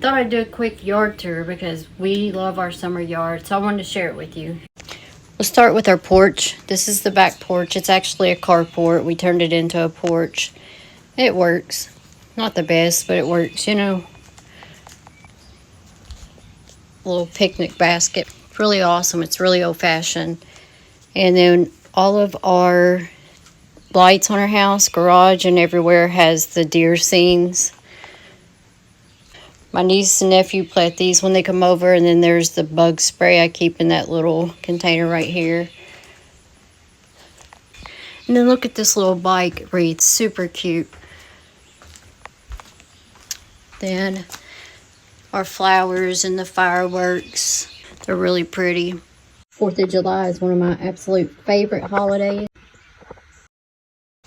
Thought I'd do a quick yard tour because we love our summer yard, so I wanted to share it with you. We'll start with our porch. This is the back porch. It's actually a carport. We turned it into a porch. It works. Not the best, but it works, you know. A little picnic basket. It's really awesome. It's really old-fashioned. And then all of our lights on our house, garage, and everywhere has the deer scenes. My niece and nephew plant these when they come over, and then there's the bug spray I keep in that little container right here. And then look at this little bike wreath, super cute. Then our flowers and the fireworks, they're really pretty. 4th of July is one of my absolute favorite holidays.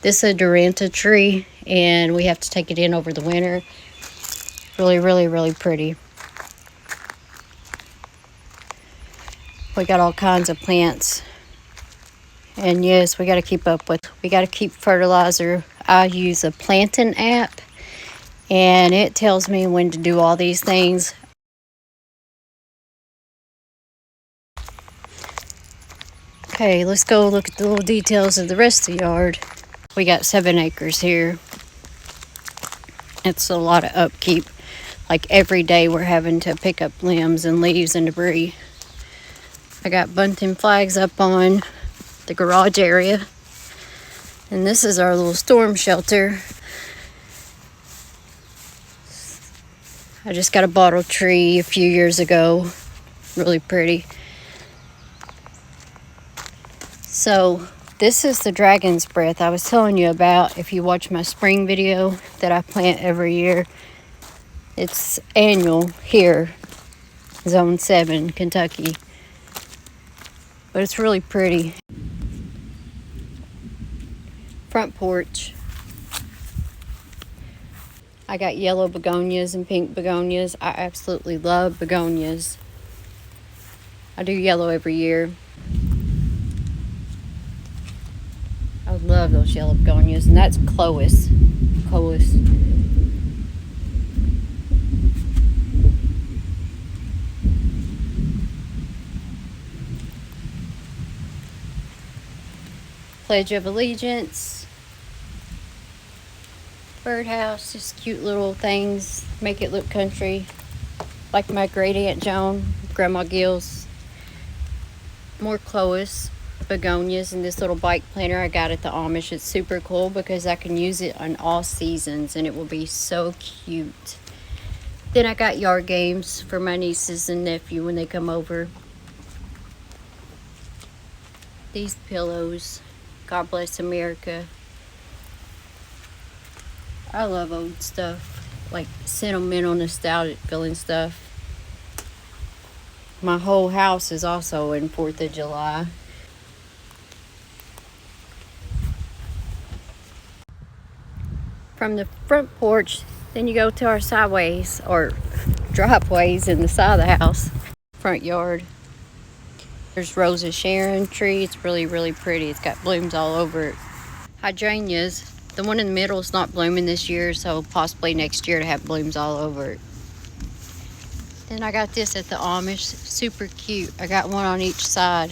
This is a Duranta tree, and we have to take it in over the winter. Really, really, really pretty. We got all kinds of plants. And yes, we got to keep up with. We got to keep fertilizer. I use a planting app, and it tells me when to do all these things. Okay, let's go look at the little details of the rest of the yard. We got 7 acres here. It's a lot of upkeep. Like every day we're having to pick up limbs and leaves and debris. I got bunting flags up on the garage area. And this is our little storm shelter. I just got a bottle tree a few years ago. Really pretty. So this is the dragon's breath I was telling you about. If you watch my spring video that I plant every year. It's annual here, Zone 7, Kentucky. But it's really pretty. Front porch. I got yellow begonias and pink begonias. I absolutely love begonias. I do yellow every year. I love those yellow begonias. And that's Chloe. Pledge of Allegiance, birdhouse, just cute little things, make it look country, like my great Aunt Joan, Grandma Gill's. More Chloe, begonias, and this little bike planter I got at the Amish. It's super cool because I can use it on all seasons and it will be so cute. Then I got yard games for my nieces and nephew when they come over. These pillows. God bless America. I love old stuff, like sentimental, nostalgic feeling stuff. My whole house is also in 4th of July. From the front porch, then you go to our sideways or driveways in the side of the house, front yard. There's Rosa Sharon tree. It's really, really pretty. It's got blooms all over it. Hydrangeas. The one in the middle is not blooming this year, so possibly next year to have blooms all over it. Then I got this at the Amish. Super cute. I got one on each side.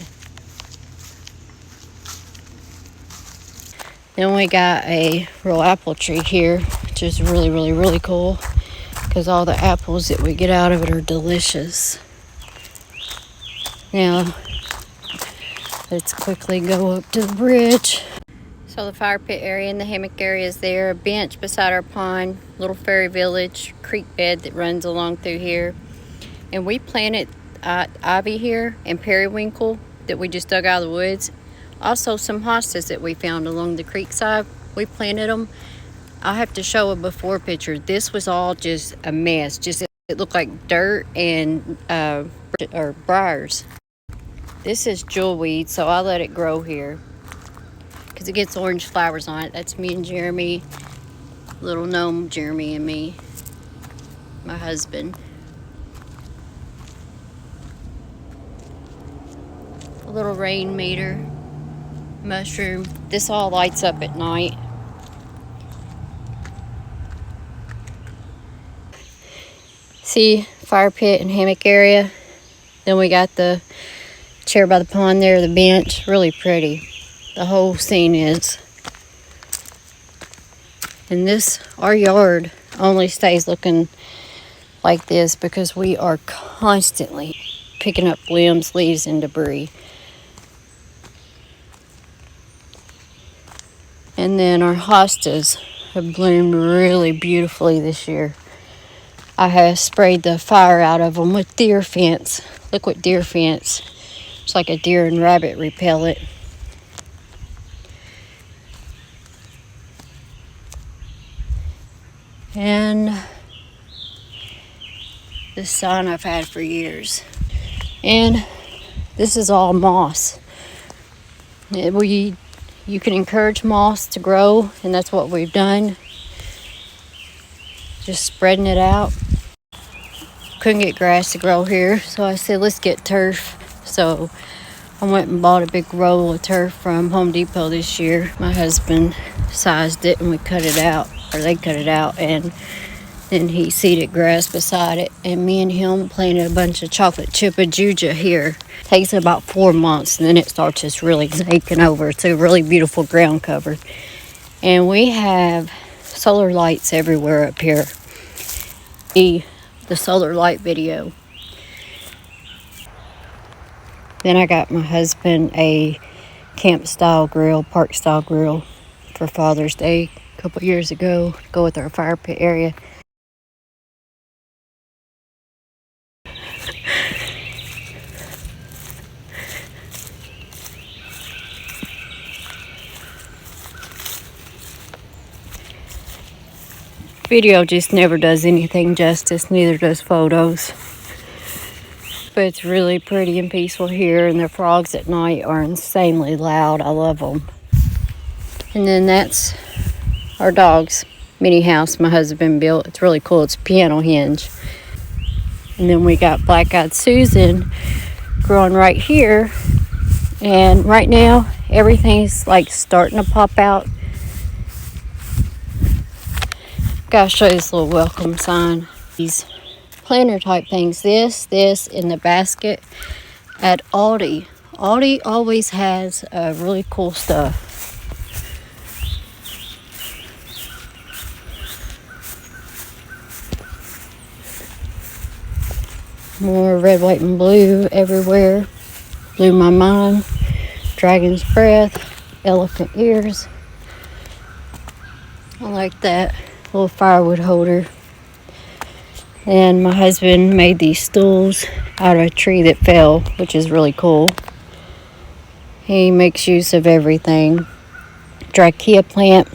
Then we got a real apple tree here, which is really, really, really cool because all the apples that we get out of it are delicious. Now, let's quickly go up to the bridge. So the fire pit area and the hammock area is there. A bench beside our pond, little fairy village, creek bed that runs along through here. And we planted ivy here and periwinkle that we just dug out of the woods. Also some hostas that we found along the creek side. We planted them. I'll have to show a before picture. This was all just a mess. Just it looked like dirt and or briars. This is jewelweed, so I let it grow here because it gets orange flowers on it. That's me and Jeremy, little gnome Jeremy and me, my husband. A little rain meter, mushroom. This all lights up at night. See, fire pit and hammock area. Then we got the chair by the pond there, the bench. Really pretty. The whole scene is. And this, our yard only stays looking like this because we are constantly picking up limbs, leaves, and debris. And then our hostas have bloomed really beautifully this year. I have sprayed the fire out of them with deer fence, liquid deer fence. It's like a deer and rabbit repellent. And this sign I've had for years. And this is all moss. You can encourage moss to grow, and that's what we've done. Just spreading it out. Couldn't get grass to grow here, so I said let's get turf. So I went and bought a big roll of turf from Home Depot this year. My husband sized it and we cut it out, or they cut it out, and then he seeded grass beside it. And me and him planted a bunch of chocolate chip ajuja here. Takes about 4 months, and then it starts just really taking over. It's a really beautiful ground cover. And we have solar lights everywhere up here. The solar light video. Then I got my husband a camp style grill, park style grill for Father's Day a couple years ago to go with our fire pit area. Video just never does anything justice, neither does photos. But it's really pretty and peaceful here, and the frogs at night are insanely loud. I love them. And then that's our dog's mini house my husband built. It's really cool. It's a piano hinge. And then we got black-eyed Susan growing right here. And right now, everything's like starting to pop out. Gotta show you this little welcome sign. These planter type things. This in the basket at Aldi. Aldi always has really cool stuff. More red, white, and blue everywhere. Blew my mind. Dragon's breath. Elephant ears. I like that. Little firewood holder. And my husband made these stools out of a tree that fell, which is really cool. He makes use of everything. Dracaea plant,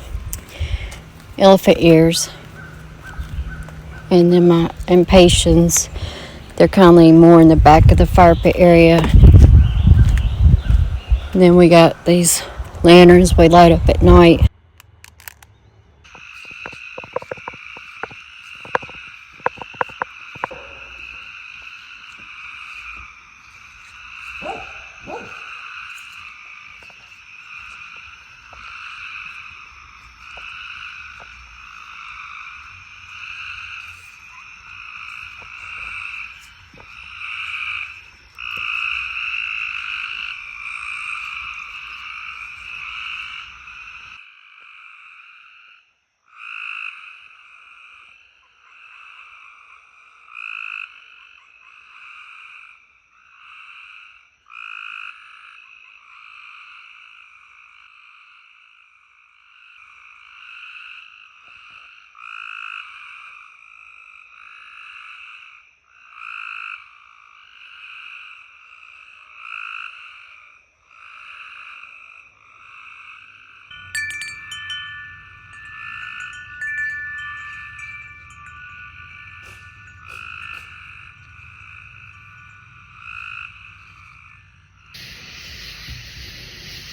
elephant ears, and then my impatiens. They're kind of more in the back of the fire pit area. And then we got these lanterns we light up at night.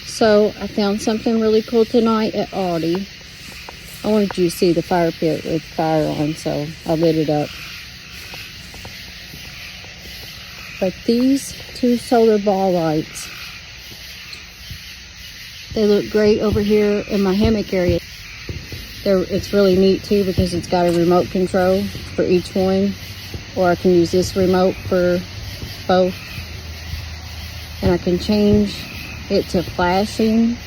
So I found something really cool tonight at Aldi. I wanted you to see the fire pit with fire on, so I lit it up. But these two solar ball lights, they look great over here in my hammock area. It's really neat too because it's got a remote control for each one. or I can use this remote for both. And I can change it to flashing,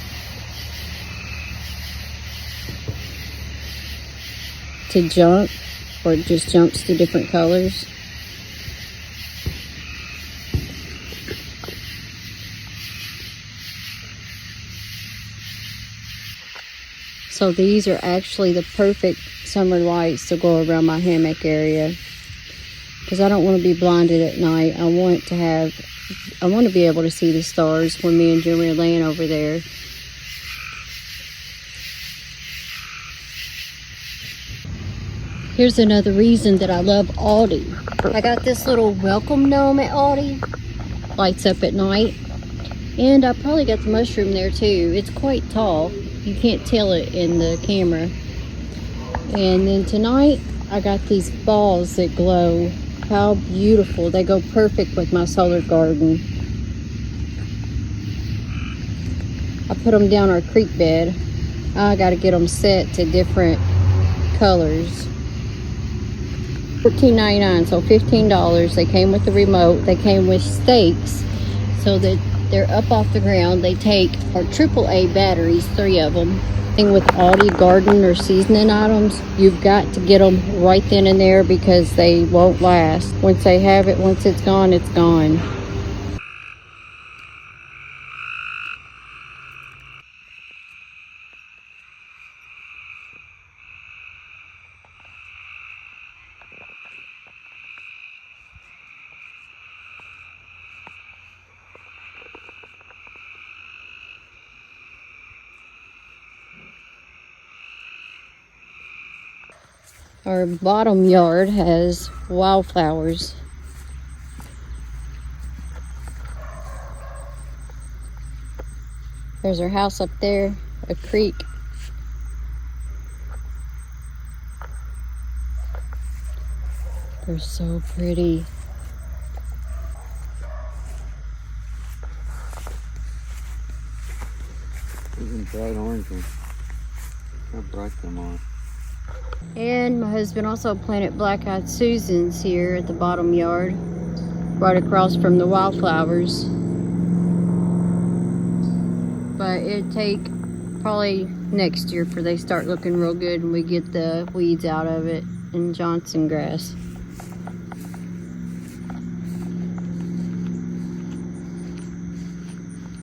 to jump, or it just jumps to different colors. So these are actually the perfect summer lights to go around my hammock area, because I don't want to be blinded at night. I want to be able to see the stars when me and Jimmy are laying over there. Here's another reason that I love Aldi. I got this little welcome gnome at Aldi. Lights up at night. And I probably got the mushroom there too. It's quite tall. You can't tell it in the camera. And then tonight, I got these balls that glow. How beautiful. They go perfect with my solar garden. I put them down our creek bed. I got to get them set to different colors. $14.99, so $15. They came with the remote. They came with stakes so that they're up off the ground. They take our AAA batteries, 3 of them. Thing with Aldi garden or seasoning items, you've got to get them right then and there because they won't last. Once they have it, once it's gone, it's gone. Our bottom yard has wildflowers. There's our house up there, a creek. They're so pretty. Even bright orange ones. How bright them are. And my husband also planted black-eyed Susans here at the bottom yard, right across from the wildflowers. But it'd take probably next year for they start looking real good and we get the weeds out of it and Johnson grass.